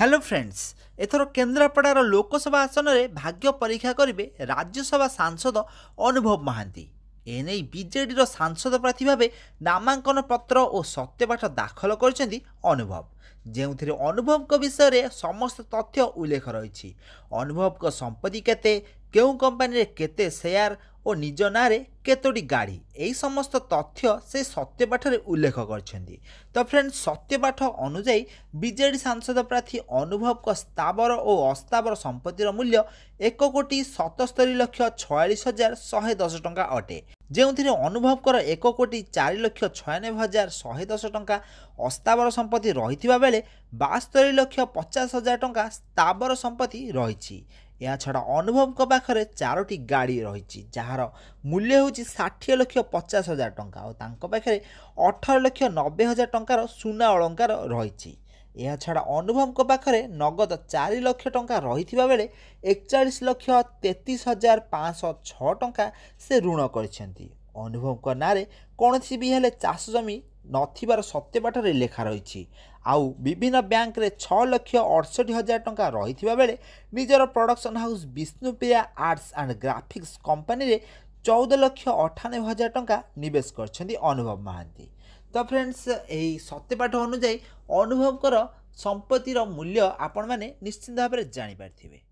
Hello friends, एथर केन्द्रापड़ार लोकसभा आसन में भाग्य परीक्षा करेंगे राज्यसभा सांसद अनुभव महांती। एने बीजेडी सांसद प्रार्थी भाव नामांकन पत्र और सत्यपाठ दाखल कर अनुभव, जो अनुभव विषय में समस्त तथ्य उल्लेख रही। अनुभव संपत्ति केते, केउ कंपानी केते शेयर और निज ना केतोटी गाड़ी, यही समस्त तथ्य से सत्यपाठ उल्लेख कर। तो फ्रेंड्स, सत्यपाठ अनुजाई बीजेडी सांसद प्रार्थी अनुभव को स्थावर और अस्थावर संपत्तिर मूल्य 1,77,46,110 टंका अटे, जो अनुभव कर 1,04,96,110 टंका अस्थावर संपत्ति रही बेले 72,50,000 टंका स्थावर संपत्ति रही। या छड़ा अनुभव पाखरे 4टी गाड़ी रही, जार मूल्य हूँ 60,50,000 टंका और पाखे 18,90,000 टंकार सुना अलंकार रही। यह छड़ा अनुभव पाखरे नगद 4 लाख टंका रही बेले 41,33,506 टंका से ऋण कर। अनुभव ना कौन भी हेले चाष जमी नथिबार सत्यपाठ लेखा रही। आउ विभिन्न बैंक रे 6,68,000 टंका रही बेले निजर production house Vishnupriya arts and graphics company रे 14,98,000 टंका निवेश कर अनुभव महांती। तो फ्रेंड्स, यही सत्यपाठ अनुजाई अनुभव संपत्तिर मूल्य आपण मैंने निश्चित भाव में जानी पार्थिबे।